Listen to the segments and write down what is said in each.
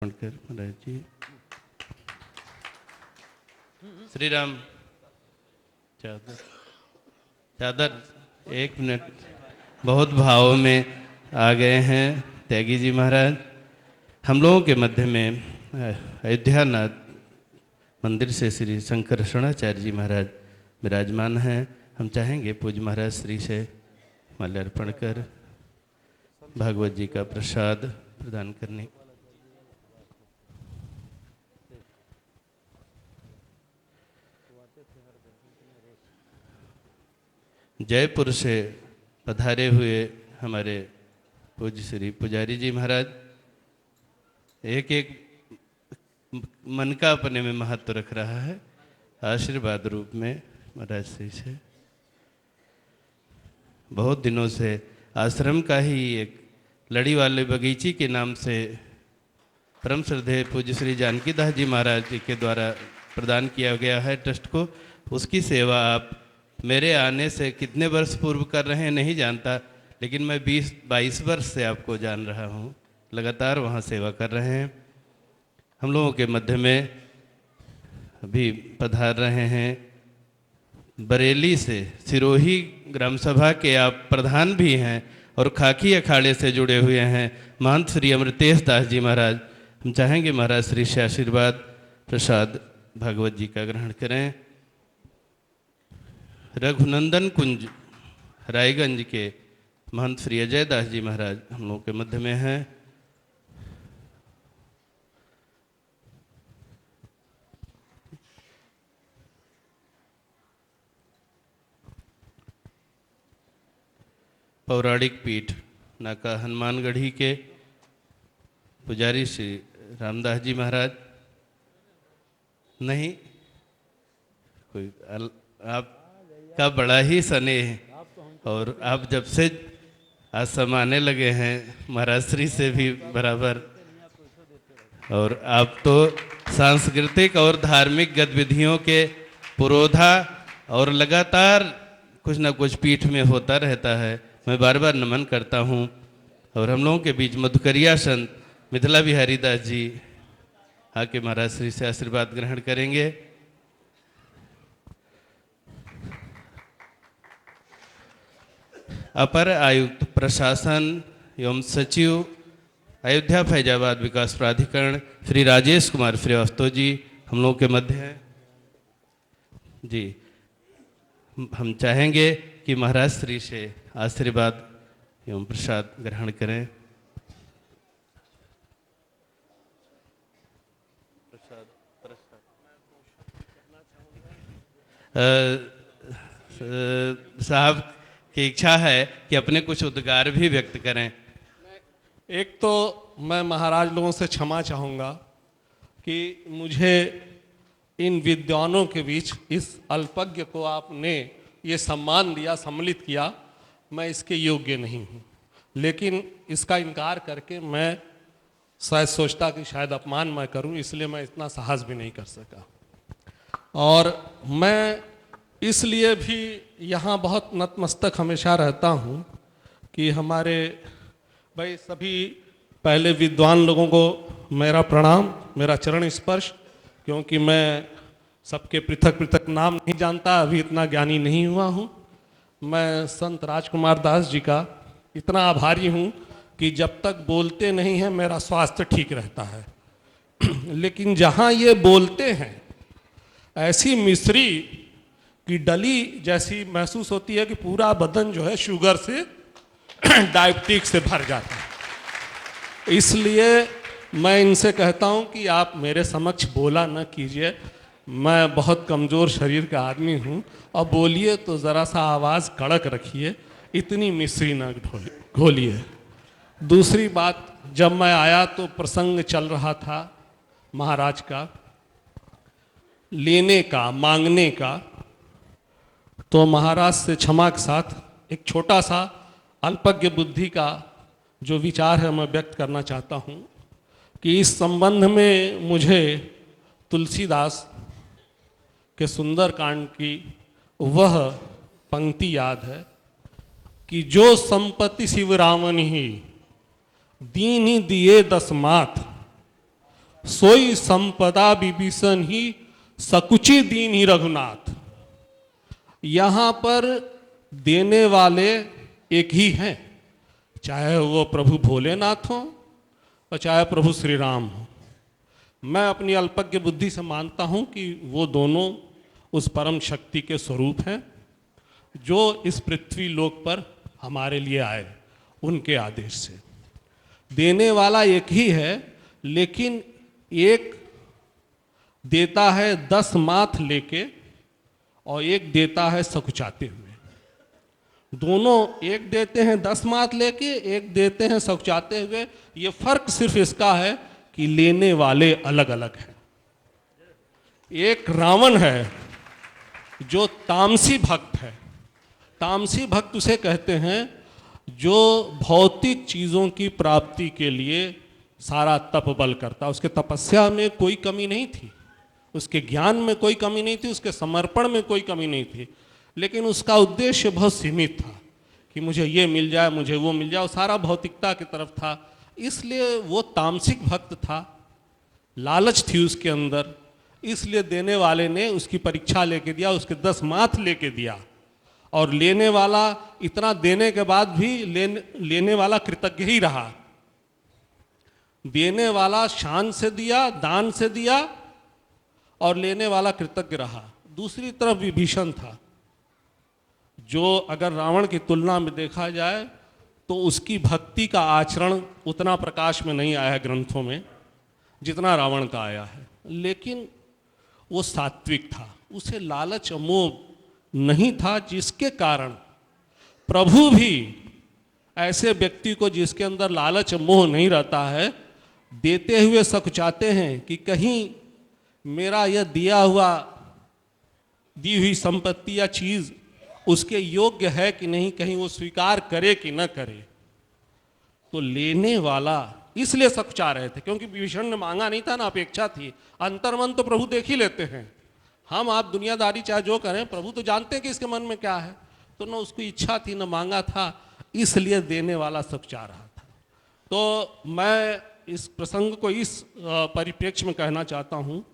महाराज जी श्री राम चादर 1 मिनट बहुत भाव में आ गए हैं त्यागी जी महाराज। हम लोगों के मध्य में अयोध्यानाथ मंदिर से श्री शंकर शरणाचार्य जी महाराज विराजमान हैं। हम चाहेंगे पूज्य महाराज श्री से माल्यार्पण कर भागवत जी का प्रसाद प्रदान करने। जयपुर से पधारे हुए हमारे पूज्य श्री पुजारी जी महाराज एक एक मन का अपने में महत्व रख रहा है। आशीर्वाद रूप में महाराज श्री से बहुत दिनों से आश्रम का ही एक लड़ी वाले बगीची के नाम से परम श्रद्धेय पूज्य श्री जानकी दास जी महाराज जी के द्वारा प्रदान किया गया है ट्रस्ट को। उसकी सेवा आप मेरे आने से कितने वर्ष पूर्व कर रहे हैं नहीं जानता, लेकिन मैं 20-22 वर्ष से आपको जान रहा हूँ। लगातार वहाँ सेवा कर रहे हैं। हम लोगों के मध्य में अभी पधार रहे हैं बरेली से सिरोही ग्राम सभा के आप प्रधान भी हैं और खाकी अखाड़े से जुड़े हुए हैं महंत श्री अमृतेश दास जी महाराज। हम चाहेंगे महाराज श्री से आशीर्वाद प्रसाद भागवत जी का ग्रहण करें। रघुनंदन कुंज रायगंज के महंत श्री अजय दास जी महाराज हम लोगों के मध्य में हैं। पौराणिक पीठ नाका हनुमानगढ़ी के पुजारी श्री रामदास जी महाराज नहीं कोई आप का बड़ा ही स्नेह और आप जब से आज समाने लगे हैं महाराज श्री से भी बराबर, और आप तो सांस्कृतिक और धार्मिक गतिविधियों के पुरोधा और लगातार कुछ ना कुछ पीठ में होता रहता है। मैं बार बार नमन करता हूँ। और हम लोगों के बीच मधुकरिया संत मिथिला बिहारी दास जी आके महाराज श्री से आशीर्वाद ग्रहण करेंगे। अपर आयुक्त प्रशासन एवं सचिव अयोध्या फैजाबाद विकास प्राधिकरण श्री राजेश कुमार श्रीवास्तव जी हम लोगों के मध्य हैं जी। हम चाहेंगे कि महाराज श्री से आशीर्वाद एवं प्रसाद ग्रहण करें। साहब की इच्छा है कि अपने कुछ उद्गार भी व्यक्त करें। एक तो मैं महाराज लोगों से क्षमा चाहूँगा कि मुझे इन विद्वानों के बीच इस अल्पज्ञ को आपने ये सम्मान दिया, सम्मिलित किया, मैं इसके योग्य नहीं हूँ। लेकिन इसका इनकार करके मैं शायद सोचता कि शायद अपमान मैं करूँ, इसलिए मैं इतना साहस भी नहीं कर सका। और मैं इसलिए भी यहाँ बहुत नतमस्तक हमेशा रहता हूँ कि हमारे भाई सभी पहले विद्वान लोगों को मेरा प्रणाम, मेरा चरण स्पर्श, क्योंकि मैं सबके पृथक पृथक नाम नहीं जानता, अभी इतना ज्ञानी नहीं हुआ हूँ। मैं संत राजकुमार दास जी का इतना आभारी हूँ कि जब तक बोलते नहीं हैं मेरा स्वास्थ्य ठीक रहता है। लेकिन जहाँ ये बोलते हैं ऐसी मिश्री की डली जैसी महसूस होती है कि पूरा बदन जो है शुगर से डायबिटीज से भर जाता है। इसलिए मैं इनसे कहता हूँ कि आप मेरे समक्ष बोला न कीजिए, मैं बहुत कमज़ोर शरीर का आदमी हूँ, और बोलिए तो ज़रा सा आवाज़ कड़क रखिए, इतनी मिश्री न घोलिए। दूसरी बात, जब मैं आया तो प्रसंग चल रहा था महाराज का लेने का, मांगने का, तो महाराज से क्षमा के साथ एक छोटा सा अल्पज्ञ बुद्धि का जो विचार है मैं व्यक्त करना चाहता हूँ कि इस संबंध में मुझे तुलसीदास के सुंदर कांड की वह पंक्ति याद है कि जो संपत्ति शिव रावण ही दीन ही दिए 10 माथ, सोई संपदा विभीषण ही सकुची दीन ही रघुनाथ। यहाँ पर देने वाले एक ही हैं, चाहे वो प्रभु भोलेनाथ हो और चाहे प्रभु श्री राम हो। मैं अपनी अल्पज्ञ बुद्धि से मानता हूँ कि वो दोनों उस परम शक्ति के स्वरूप हैं जो इस पृथ्वी लोक पर हमारे लिए आए उनके आदेश से। देने वाला एक ही है, लेकिन एक देता है 10 माथ लेके और एक देता है सकुचाते हुए। दोनों एक देते हैं 10 माथ लेके, एक देते हैं सकुचाते हुए। ये फर्क सिर्फ इसका है कि लेने वाले अलग अलग हैं। एक रावण है जो तामसी भक्त है। तामसी भक्त उसे कहते हैं जो भौतिक चीज़ों की प्राप्ति के लिए सारा तप बल करता। उसके तपस्या में कोई कमी नहीं थी, उसके ज्ञान में कोई कमी नहीं थी, उसके समर्पण में कोई कमी नहीं थी, लेकिन उसका उद्देश्य बहुत सीमित था कि मुझे ये मिल जाए, मुझे वो मिल जाए। वो सारा भौतिकता की तरफ था, इसलिए वो तामसिक भक्त था। लालच थी उसके अंदर, इसलिए देने वाले ने उसकी परीक्षा लेके दिया, उसके 10 माथ लेके दिया। और लेने वाला इतना देने के बाद भी लेने वाला कृतज्ञ ही रहा। देने वाला शान से दिया, दान से दिया, और लेने वाला कृतज्ञ रहा। दूसरी तरफ विभीषण था जो अगर रावण की तुलना में देखा जाए तो उसकी भक्ति का आचरण उतना प्रकाश में नहीं आया है ग्रंथों में जितना रावण का आया है, लेकिन वो सात्विक था। उसे लालच मोह नहीं था, जिसके कारण प्रभु भी ऐसे व्यक्ति को जिसके अंदर लालच मोह नहीं रहता है, देते हुए सकुचाते हैं कि कहीं मेरा यह दी हुई संपत्ति या चीज उसके योग्य है कि नहीं, कहीं वो स्वीकार करे कि न करे। तो लेने वाला इसलिए सकुचा रहे थे क्योंकि विभीषण ने मांगा नहीं था ना, अपेक्षा थी। अंतर्मन तो प्रभु देख ही लेते हैं। हम आप दुनियादारी चाहे जो करें, प्रभु तो जानते हैं कि इसके मन में क्या है। तो न उसकी इच्छा थी न मांगा था, इसलिए देने वाला सकुचा रहा था। तो मैं इस प्रसंग को इस परिप्रेक्ष्य में कहना चाहता हूँ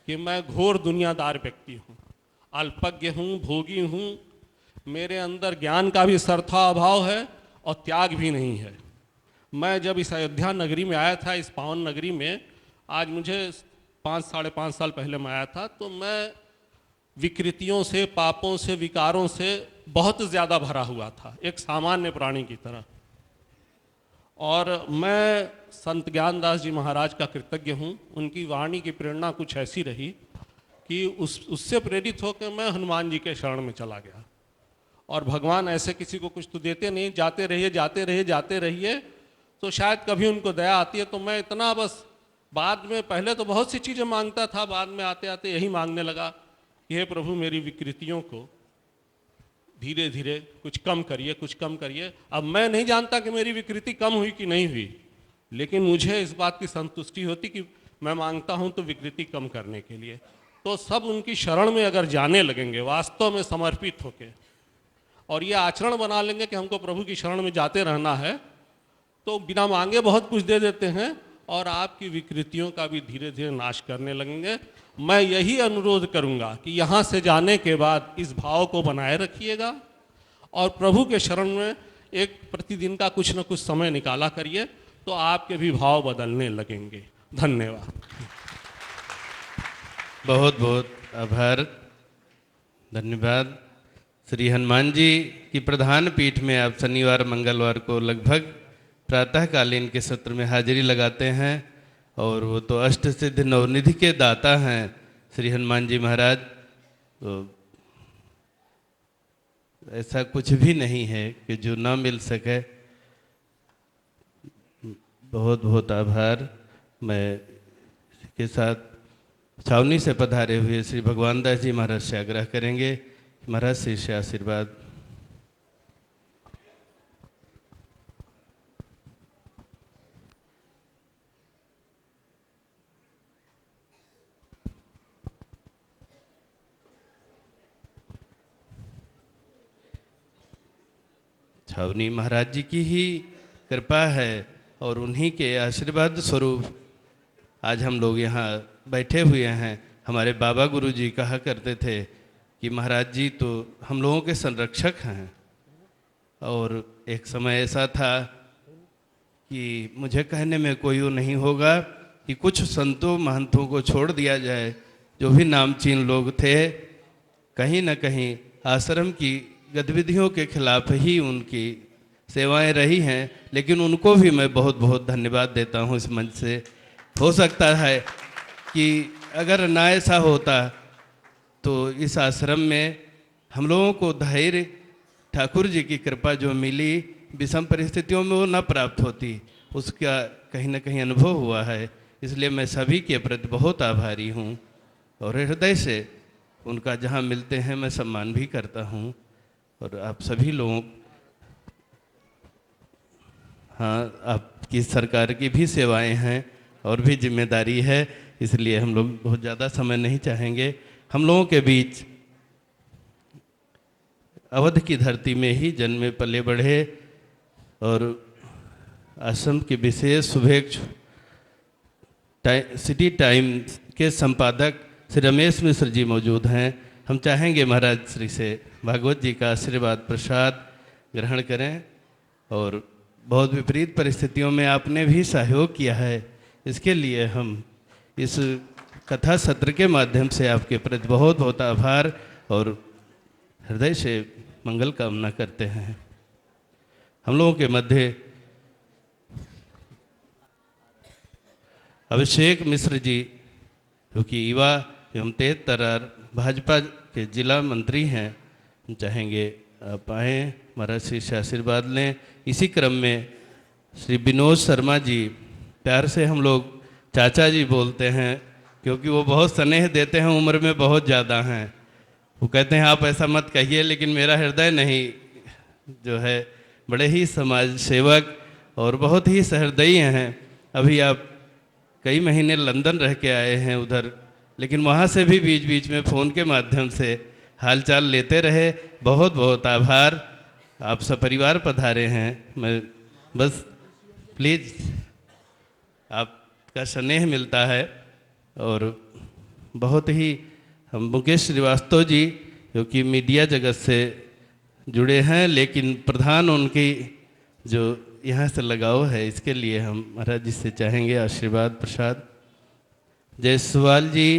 कि मैं घोर दुनियादार व्यक्ति हूँ, अल्पज्ञ हूँ, भोगी हूँ। मेरे अंदर ज्ञान का भी सरथा अभाव है और त्याग भी नहीं है। मैं जब इस अयोध्या नगरी में आया था, इस पावन नगरी में, आज मुझे 5-5.5 साल पहले मैं आया था, तो मैं विकृतियों से, पापों से, विकारों से बहुत ज़्यादा भरा हुआ था, एक सामान्य प्राणी की तरह। और मैं संत ज्ञानदास जी महाराज का कृतज्ञ हूँ। उनकी वाणी की प्रेरणा कुछ ऐसी रही कि उससे प्रेरित होकर मैं हनुमान जी के शरण में चला गया। और भगवान ऐसे किसी को कुछ तो देते नहीं, जाते रहिए जाते रहिए जाते रहिए, तो शायद कभी उनको दया आती है। तो मैं इतना बस बाद में, पहले तो बहुत सी चीज़ें मांगता था, बाद में आते आते यही मांगने लगा कि हे प्रभु मेरी विकृतियों को धीरे धीरे कुछ कम करिए, कुछ कम करिए। अब मैं नहीं जानता कि मेरी विकृति कम हुई कि नहीं हुई, लेकिन मुझे इस बात की संतुष्टि होती कि मैं मांगता हूं तो विकृति कम करने के लिए। तो सब उनकी शरण में अगर जाने लगेंगे वास्तव में समर्पित होके, और ये आचरण बना लेंगे कि हमको प्रभु की शरण में जाते रहना है, तो बिना मांगे बहुत कुछ दे देते हैं और आपकी विकृतियों का भी धीरे धीरे नाश करने लगेंगे। मैं यही अनुरोध करूंगा कि यहाँ से जाने के बाद इस भाव को बनाए रखिएगा और प्रभु के शरण में एक प्रतिदिन का कुछ न कुछ समय निकाला करिए, तो आपके भी भाव बदलने लगेंगे। धन्यवाद। बहुत बहुत आभार, धन्यवाद। श्री हनुमान जी की प्रधान पीठ में आप शनिवार मंगलवार को लगभग प्रातःकालीन के सत्र में हाजिरी लगाते हैं, और वो तो अष्ट सिद्ध नवनिधि के दाता हैं श्री हनुमान जी महाराज। तो ऐसा कुछ भी नहीं है कि जो ना मिल सके। बहुत बहुत आभार। मैं इसके साथ छावनी से पधारे हुए श्री भगवान दास जी महाराज से आग्रह करेंगे, महाराज श्री से आशीर्वाद। छावनी महाराज जी की ही कृपा है और उन्हीं के आशीर्वाद स्वरूप आज हम लोग यहाँ बैठे हुए हैं। हमारे बाबा गुरुजी कहा करते थे कि महाराज जी तो हम लोगों के संरक्षक हैं। और एक समय ऐसा था कि मुझे कहने में कोई वो नहीं होगा कि कुछ संतों महंतों को छोड़ दिया जाए, जो भी नामचीन लोग थे। कहीं न कहीं आश्रम की गतिविधियों के खिलाफ ही उनकी सेवाएं रही हैं, लेकिन उनको भी मैं बहुत बहुत धन्यवाद देता हूँ इस मंच से। हो सकता है कि अगर ना ऐसा होता तो इस आश्रम में हम लोगों को धैर्य, ठाकुर जी की कृपा जो मिली, विषम परिस्थितियों में वो न प्राप्त होती, उसका कहीं ना कहीं अनुभव हुआ है। इसलिए मैं सभी के प्रति बहुत आभारी हूँ और हृदय से उनका जहाँ मिलते हैं मैं सम्मान भी करता हूँ। और आप सभी लोगों, हाँ, आपकी सरकार की भी सेवाएं हैं और भी जिम्मेदारी है, इसलिए हम लोग बहुत ज़्यादा समय नहीं चाहेंगे। हम लोगों के बीच अवध की धरती में ही जन्मे पले बढ़े और आश्रम के विशेष शुभेच्छु सिटी टाइम्स के संपादक श्री रमेश मिश्र जी मौजूद हैं। हम चाहेंगे महाराज श्री से भागवत जी का आशीर्वाद प्रसाद ग्रहण करें। और बहुत विपरीत परिस्थितियों में आपने भी सहयोग किया है, इसके लिए हम इस कथा सत्र के माध्यम से आपके प्रति बहुत बहुत आभार और हृदय से मंगल कामना करते हैं। हम लोगों के मध्य अभिषेक मिश्र जी, जो कि युवा एवं तेज तर्रार भाजपा के जिला मंत्री हैं, हम चाहेंगे आप आएँ, महाराज श्री से आशीर्वाद लें। इसी क्रम में श्री विनोद शर्मा जी, प्यार से हम लोग चाचा जी बोलते हैं क्योंकि वो बहुत स्नेह देते हैं, उम्र में बहुत ज़्यादा हैं। वो कहते हैं आप ऐसा मत कहिए, लेकिन मेरा हृदय नहीं, जो है बड़े ही समाज सेवक और बहुत ही सहृदयी हैं। अभी आप कई महीने लंदन रह के आए हैं उधर, लेकिन वहाँ से भी बीच बीच में फ़ोन के माध्यम से हालचाल लेते रहे। बहुत बहुत आभार, आप सपरिवार पधारे हैं। मैं बस प्लीज़ आपका स्नेह मिलता है। और बहुत ही हम मुकेश श्रीवास्तव जी, जो कि मीडिया जगत से जुड़े हैं, लेकिन प्रधान उनकी जो यहाँ से लगाव है, इसके लिए हम महाराज जी से चाहेंगे आशीर्वाद प्रसाद। जायसवाल जी,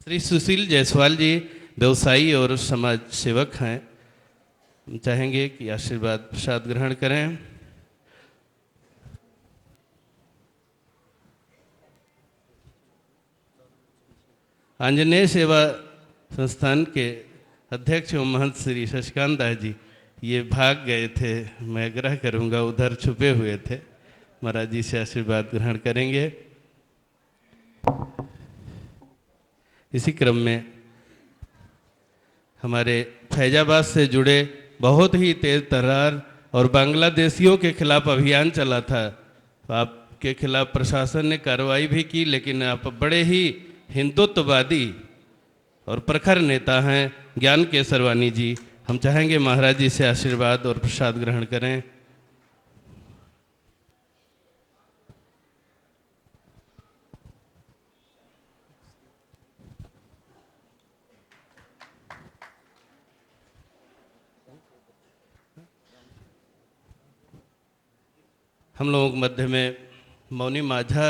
श्री सुशील जायसवाल जी व्यवसायी और समाज सेवक हैं, हम चाहेंगे कि आशीर्वाद प्रसाद ग्रहण करें। आंजनेय सेवा संस्थान के अध्यक्ष एवं महंत श्री शशिकांत दास जी, ये भाग गए थे, मैं आग्रह करूंगा, उधर छुपे हुए थे, महाराज जी से आशीर्वाद ग्रहण करेंगे। इसी क्रम में हमारे फैजाबाद से जुड़े बहुत ही तेज तर्रार और बांग्लादेशियों के खिलाफ अभियान चला था। आपके खिलाफ प्रशासन ने कार्रवाई भी की, लेकिन आप बड़े ही हिंदुत्ववादी और प्रखर नेता हैं, ज्ञान केसरवानी जी, हम चाहेंगे महाराज जी से आशीर्वाद और प्रसाद ग्रहण करें। हम लोगों के मध्य में मौनी माझा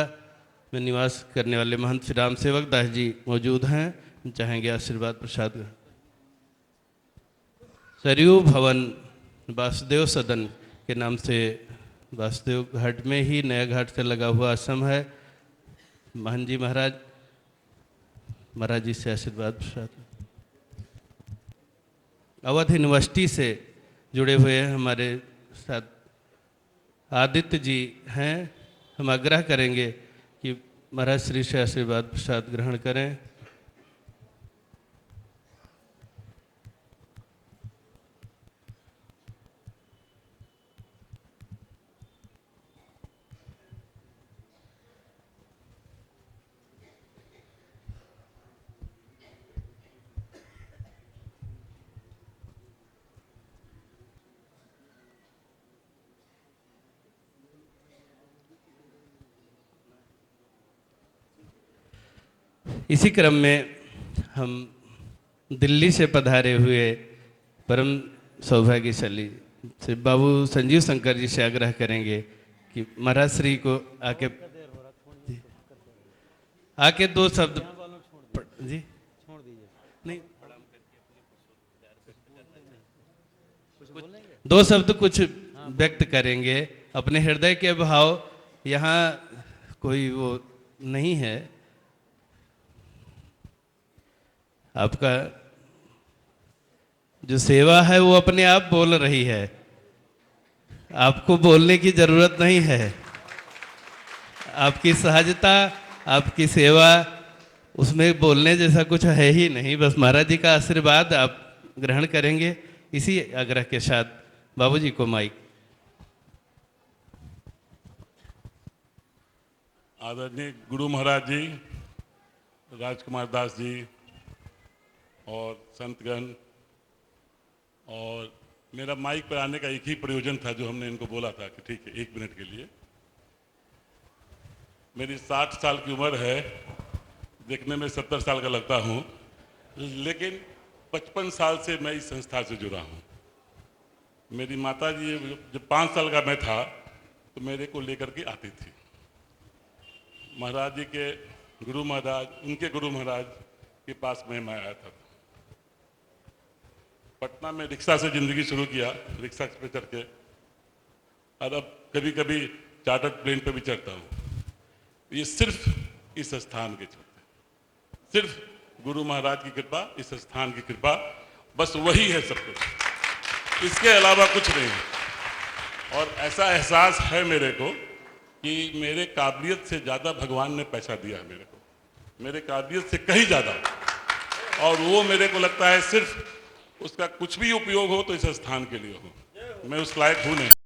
में निवास करने वाले महंत श्री राम सेवक दास जी मौजूद हैं, हम चाहेंगे आशीर्वाद प्रसाद। सरयू भवन वासुदेव सदन के नाम से वासुदेव घाट में ही नया घाट से लगा हुआ आश्रम है। महंत जी महाराज, महाराज जी से आशीर्वाद प्रसाद। अवध यूनिवर्सिटी से जुड़े हुए हमारे साथ आदित्य जी हैं, हम आग्रह करेंगे कि महाराज श्री से आशीर्वाद प्रसाद ग्रहण करें। इसी क्रम में हम दिल्ली से पधारे हुए परम सौभाग्यशाली श्री बाबू संजीव शंकर जी से आग्रह करेंगे कि महाराज श्री को आके दो शब्द जी नहीं दो शब्द कुछ व्यक्त करेंगे अपने हृदय के भाव। यहाँ कोई वो नहीं है, आपका जो सेवा है वो अपने आप बोल रही है, आपको बोलने की जरूरत नहीं है। आपकी सहजता, आपकी सेवा, उसमें बोलने जैसा कुछ है ही नहीं। बस महाराज जी का आशीर्वाद आप ग्रहण करेंगे। इसी आग्रह के साथ बाबूजी को माइक। आदरणीय गुरु महाराज जी, राजकुमार दास जी और संतगण, और मेरा माइक पर आने का एक ही प्रयोजन था जो हमने इनको बोला था कि ठीक है 1 मिनट के लिए। मेरी 60 साल की उम्र है, देखने में 70 साल का लगता हूँ, लेकिन 55 साल से मैं इस संस्था से जुड़ा हूँ। मेरी माता जी जब 5 साल का मैं था तो मेरे को लेकर के आती थी। महाराज जी के गुरु महाराज, उनके गुरु महाराज के पास मैं आया था। पटना में रिक्शा से जिंदगी शुरू किया, रिक्शा पे चढ़ के, और अब कभी कभी चार्टर्ड प्लेन पे भी चढ़ता हूँ। ये सिर्फ इस स्थान के चलते, सिर्फ गुरु महाराज की कृपा, इस स्थान की कृपा, बस वही है सब कुछ, इसके अलावा कुछ नहीं है। और ऐसा एहसास है मेरे को कि मेरे काबिलियत से ज़्यादा भगवान ने पैसा दिया है मेरे को, मेरे काबिलियत से कहीं ज़्यादा। और वो मेरे को लगता है सिर्फ उसका कुछ भी उपयोग हो तो इस स्थान के लिए हो। मैं उस लायक हूँ नहीं।